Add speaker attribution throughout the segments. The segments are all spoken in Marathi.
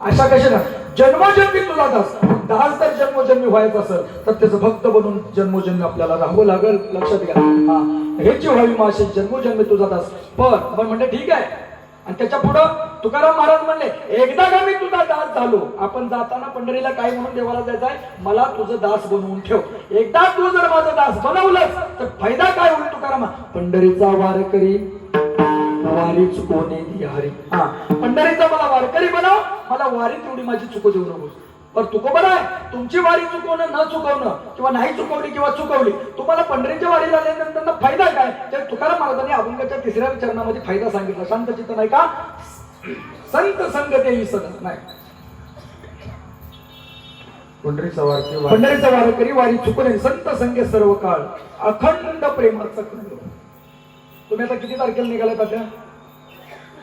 Speaker 1: अशा कशाला जन्मोजन्मी तुला दास जर जन्मोजन्मी व्हायचं असेल तर त्याचं भक्त बनून जन्मोजन्मी आपल्याला राहावं लागेल. लक्षात घ्या. हा ह्याची व्हावी माशी जन्मोजन्मी तुझा दास. पण म्हणले ठीक आहे. आणि त्याच्या पुढं तुकाराम महाराज म्हणले एकदा का मी तुझा दास झालो. आपण जाताना पंढरीला काय म्हणून देवाला जायचंय, मला तुझं दास बनवून ठेव. एकदा तू जर माझा दास बनवलंस तर फायदा काय होईल. तुकाराम पंढरीचा वारकरी वारी चुकवणे ती हरी. हा पंढरीचा मला वारकरी बनव, मला वारी तेवढी माझी चुकू देऊ नकोस. पण तुकोबर आहे तुमची वारी चुकवणं न चुकवणं किंवा नाही चुकवली किंवा चुकवली, तुम्हाला पंढरीच्या वारी झाल्यानंतर फायदा काय. तर तुकाराम महाराजांनी अभंगाच्या 3ऱ्या चरणामध्ये फायदा सांगितला. शांत चित्त नाही का, संत संगते ही सदा नाही. पंढरीचा वारकरी वारी चुकणे संत संगे सर्व काळ अखंड प्रेमाचा खंड. तुम्ही आता किती तारखेला निघालाय आता?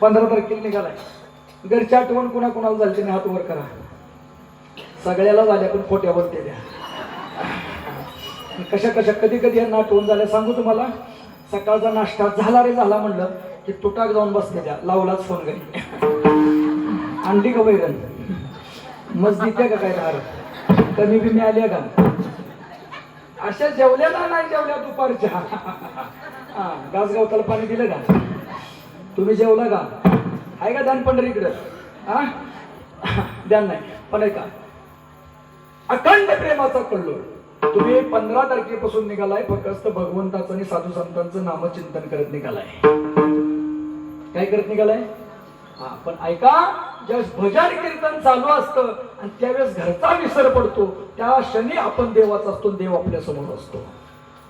Speaker 1: 15 तारखेला निघालाय. घरची आठवण कुणा कुणाला झाली त्याने हात वर करा. सगळ्याला झाल्या पण खोट्या बोलते द्या. कशा कशा कधी कधी यांना आठवण झाल्या सांगू तुम्हाला. सकाळचा नाश्ता झाला रे झाला म्हणलं की तुटाक जाऊन बसते द्या. लावलाच फोन घरी अंडी का वैरण मस्त देते का काय राहणार कमी बिमी आल्या का. अशा जेवल्याला नाही जेवल्या दुपारच्या. हा गासगावताला पाणी दिलं का तुम्ही, जेवला का, आहे का ध्यान पंढरीकडं. हा ध्यान नाही पण ऐका अखंड प्रेमाचा कल्लोळ. तुम्ही 15 तारखेपासून निघालाय फक्त भगवंताचं आणि साधू संतांचं नामचिंतन करत निघालाय. काय करत निघालाय. हा पण ऐका ज्यावेळेस भजन कीर्तन चालू असतं आणि त्यावेळेस घरचा विसर पडतो त्या क्षणी आपण देवाचा असतो, देव आपल्या समोर असतो.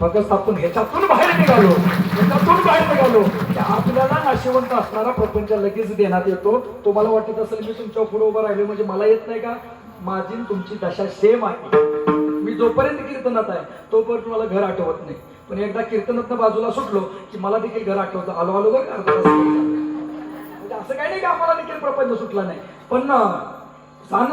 Speaker 1: फक्त आपण ह्याच्यातून बाहेर निघालो आपल्याला नाशिवंत असणारा प्रपंच लगेच देण्यात येतो. तुम्हाला वाटत असेल मी तुमच्या पुढे उभं राहिलो म्हणजे मला येत नाही का. माझी तुमची दशा सेम आहे. मी जोपर्यंत कीर्तनात आहे तोपर्यंत मला घर आठवत नाही. पण एकदा कीर्तनात बाजूला सुटलो की मला देखील घर आठवतं. आलो आलो बरं अर्धा तास म्हणजे असं काही नाही की आम्हाला देखील प्रपंच सुटला नाही. पण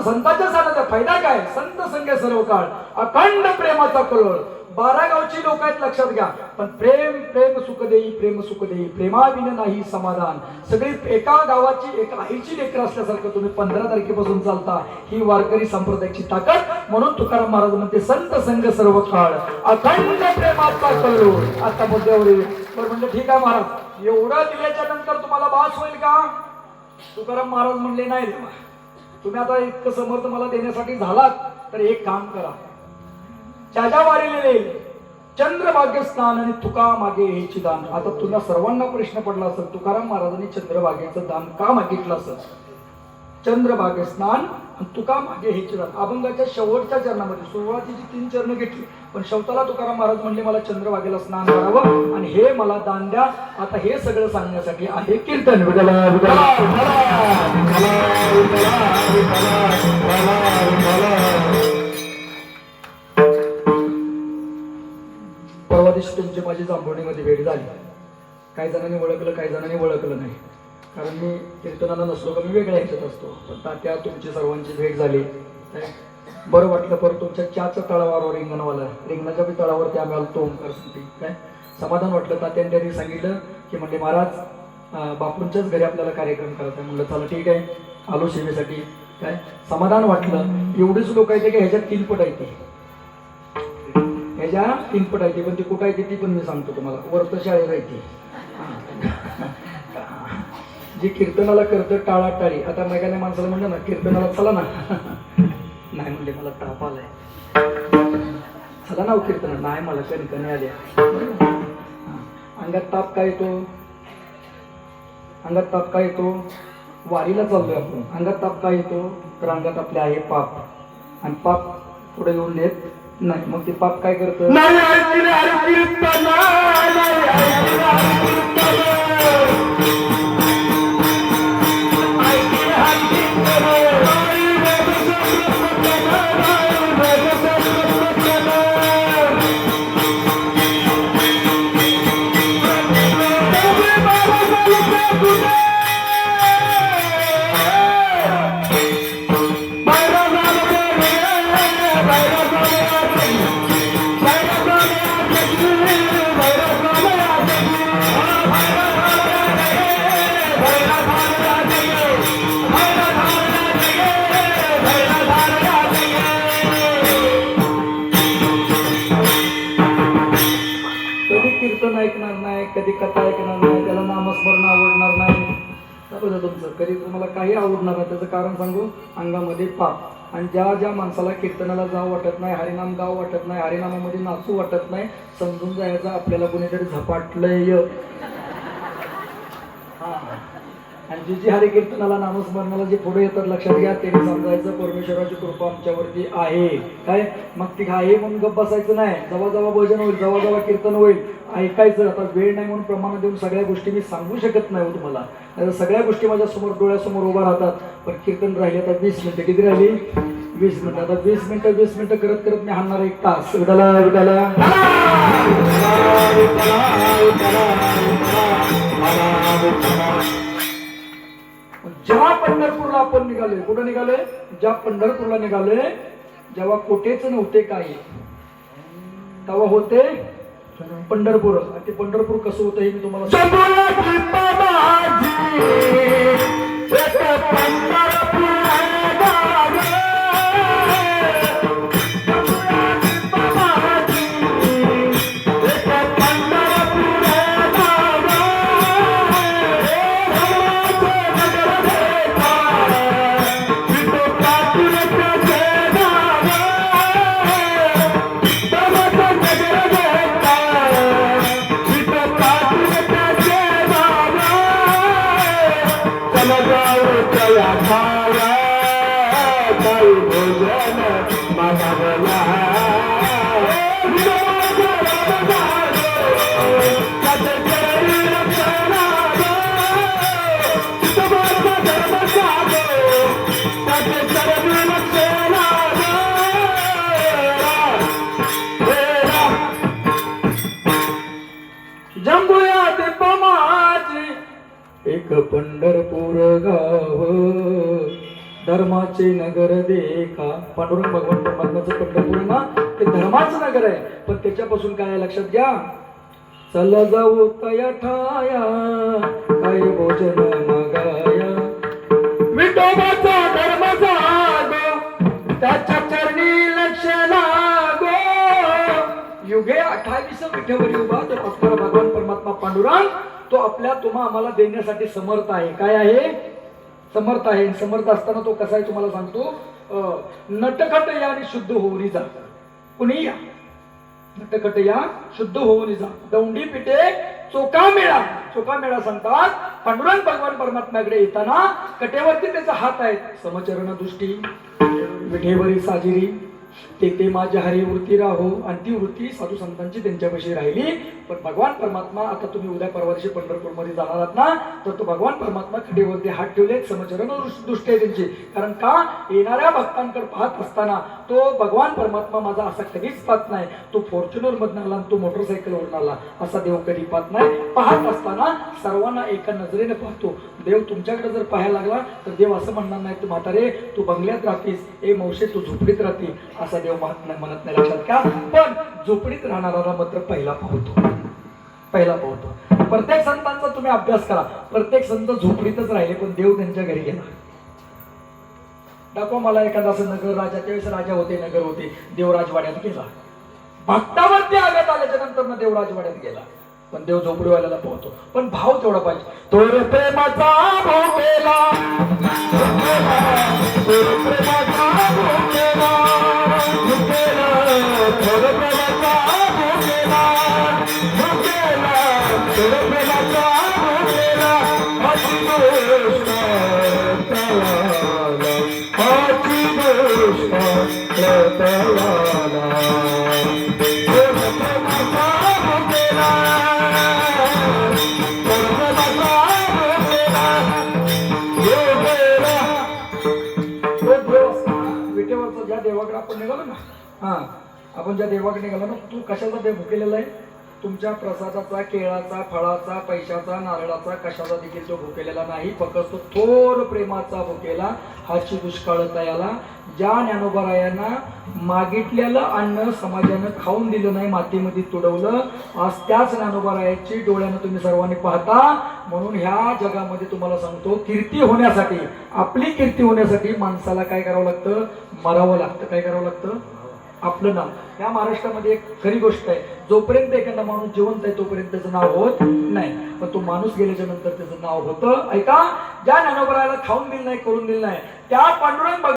Speaker 1: संतांच्या सणाचा फायदा काय. संत संगे सर्व काळ अखंड प्रेमाचा कळवळ. 12 गावची लोक आहेत लक्षात घ्या. पण प्रेम प्रेम सुख देई प्रेमाविन नाही समाधान. सगळी एका गावाची एका आईची लेकरं असल्यासारखं तुम्ही 15 तारखेपासून चालता. ही वारकरी संप्रदायाची ताकद. म्हणून तुकाराम महाराज म्हणते संत संग सर्व काळ अखंड प्रेमाचा कळवळ. आता मुद्द्यावर म्हणजे ठीक आहे महाराज एवढं दिल्याच्या नंतर तुम्हाला बास होईल का. तुकाराम महाराज म्हणले नाही देवा तुम्ही आता इतकं समर्थ मला देण्यासाठी झालात तर एक काम करा. त्याच्या वारीले चंद्रभाग्य स्नान आणि तुका मागे हेची दान. आता तुला सर्वांना प्रश्न पडला असेल तुकाराम महाराजांनी चंद्रभागेचं दान का मागितलं असेल. चंद्रभागे स्नान आणि तुका मागे हेची दान. अभंगाच्या शेवटच्या चरणामध्ये सुरुवातीची 3 चरण घेतली पण शेवटाला तुकाराम महाराज म्हणले मला चंद्रभागेला स्नान करावं आणि हे मला दान द्या. आता हे सगळं सांगण्यासाठी आहे कीर्तन. परवा दिवशी तुमची माझी जांभोणीमध्ये भेट झाली. काही जणांनी ओळखलं काही जणांनी ओळखलं नाही. कारण मी कीर्तनाला नसलो का मी वेगळ्या ह्याच्यात असतो. पण तात्या तुमची सर्वांची भेट झाली बरं वाटलं. परत तुमच्या चहाच्या तळावर रिंगणवाला रिंगणाच्या बी तळावरती आम्ही आलो ओंकार सुटी काय समाधान वाटलं. तात्याने त्यांनी सांगितलं की म्हणजे महाराज बापूंच्याच घरी आपल्याला कार्यक्रम करायचा. म्हणलं चला ठीक आहे आलो सेवेसाठी. काय समाधान वाटलं. एवढीच लोक आहेत की ह्याच्यात 3 पट आहे. ह्याच्या 3 पट आहे पण ती कुठं आहे ती पण मी सांगतो तुम्हाला. वर्त शाळेत आहे ती जी कीर्तनाला करतं टाळाटाळी. आता मेघाने माणसाला म्हणलं ना कीर्तनाला चला ना नाही म्हणले मला ताप आलाय. चला ना कीर्तन नाही मला कणकणी आल्या. अंगात ताप काय येतो. अंगात ताप काय येतो. वारीला चाललोय आपण. अंगात ताप काय येतो तर अंगात आपले आहे पाप आणि पाप पुढे येऊन देत नाही. मग ते पाप काय करतं. नाही आवडणार. त्याचं कारण सांगू, अंगामध्ये पाप. आणि ज्या ज्या माणसाला कीर्तनाला जावं वाटत नाही, हरिनाम गाव वाटत नाही, हरिनामामध्ये नाचू वाटत नाही, समजून जायचं आपल्याला कोणीतरी झपाटलंय. हा, आणि जी जी हरी कीर्तनाला नामस्मरणाला जे पुढे येतात लक्षात घ्या, त्यांनी समजायचं परमेश्वराची कृपा आमच्यावरती आहे. काय मग ती आहे म्हणून गप्प बसायचं नाही. जेव्हा जेव्हा भजन होईल, जेव्हा जेव्हा कीर्तन होईल, ऐकायचं. आता वेळ नाही म्हणून प्रमाण देऊन सगळ्या गोष्टी मी सांगू शकत नाही हो तुम्हाला. आता सगळ्या गोष्टी माझ्या समोर डोळ्यासमोर उभा राहतात. पण कीर्तन राहिले आता 20 मिनिटं. किती राहिली? 20 मिनिटं. आता 20 मिनिटं करत करत मी हाणणार 1 तास. विठाला विठाला जेव्हा पंढरपूरला आपण निघालोय, कुठं निघालोय? ज्या पंढरपूरला निघालोय, जेव्हा कोठेच नव्हते काही, तेव्हा होते पंढरपूर. आणि ते पंढरपूर कसं होतं हे मी तुम्हाला एक पंढरपूर गाव धर्माचे नगर देखा. पांडुरंग भगवान परमात्म्याचं पंढरपूर ना ते धर्माचं नगर आहे. पण त्याच्यापासून काय लक्षात घ्या, चला जाऊ तया ठाया काय भोजन मागाया. विठोबाचा धर्म जागो, त्याच्या चरणी लक्ष लागो. युगे 28 विठेवर उभा तो अक्षर भगवान परमात्मा पांडुरंग, तो आपल्या तुम्हा आम्हाला देण्यासाठी समर्थ आहे. काय आहे? समर्थ आहे. समर्थ असताना तो कसा आहे तुम्हाला सांगतो. नटखट या आणि शुद्ध होऊन जा. कुणी या, नटखट या, शुद्ध होऊन जा. दौंडी पिटे चोका मेळा. चोका मेळा सांगतात पांडुरंग भगवान परमात्म्याकडे येताना कटेवरती त्याचा हात आहे. समचरण दृष्टी विठेवरी साजिरी ते माझ्या हरी वृत्ती राहो. आणि ती वृत्ती साधू संतांची त्यांच्यापाशी राहिली. पण भगवान परमात्मा, आता तुम्ही उद्या परवा दिवशी पंढरपूरमध्ये जाणार आहात ना, तर तो भगवान परमात्मा खडेवरती हात ठेवले. समचरण दृष्टी आहे त्यांची. कारण का, येणाऱ्या भक्तांकडे पाहत असताना तो भगवान परमात्मा माझा असा कधीच पाहत नाही. तो फॉर्च्युनर मधून आला आणि तो मोटरसायकलवरून आला असा देव कधी पाहत नाही. पाहत असताना सर्वांना एका नजरेने पाहतो. देव तुमच्याकडे जर पाहायला लागला तर देव असं म्हणणार नाही, तू म्हातारे तू बंगल्यात राहतीस, ए मौशे तू झोपडीत राहती, असा देव म्हणत नाही. लक्षात का? पण झोपडीत राहणारा मात्र पहिला पाहतो. पहिला पाहतो. प्रत्येक संतांचा तुम्ही अभ्यास करा. प्रत्येक संत झोपडीतच राहिले, पण देव त्यांच्या घरी गेला. दाखवा मला एखादा असं नगर राजा, त्यावेळेस राजा होते, नगर होते, देव राजवाड्यात गेला. भक्तावरती आघात आल्याच्या नंतर देव राजवाड्यात गेला. पण देव झोपडीवाल्याला पोहतो. पण भाव तेवढा पाहिजे. तोर प्रेमाचा भाव केला, तोर प्रेमाचा भाव केला, तोर प्रेमाचा भाव केला, तोर प्रेमाचा भाव केला. हाची गोष्ट तळाला, हाची गोष्ट तळाला. ज्या देवाकडे आपण निघालो ना, आपण ज्या देवाकडे निघालो ना, तू कशाचा देव भुकेलेला आहे? तुमच्या प्रसादाचा, केळाचा, फळाचा, पैशाचा, नारळाचा, कशाचा देखील तो भुकेलेला नाही. फक्त तो थोर प्रेमाचा भुकेला. हाची दुष्काळ तयाला. ज्या ज्ञानोबारायांना मागितलेलं अन्न समाजानं खाऊन दिलं नाही, मातीमध्ये तुडवलं, आज त्याच ज्ञानोबारायाची डोळ्यानं तुम्ही सर्वांनी पाहता. म्हणून ह्या जगामध्ये तुम्हाला सांगतो, कीर्ती होण्यासाठी, आपली कीर्ती होण्यासाठी माणसाला काय करावं लागतं? मरावं लागतं. काय करावं लागतं? आपलं नाव. या महाराष्ट्रामध्ये एक खरी गोष्ट आहे, जोपर्यंत एखादा माणूस जिवंत आहे तोपर्यंत त्याचं नाव होत नाही, पण तो माणूस गेल्याच्या नंतर त्याचं नाव होतं. ऐका, ज्या ज्ञानोबरायला खाऊन दिलं नाही, करून दिलं नाही, त्या पांडुरंग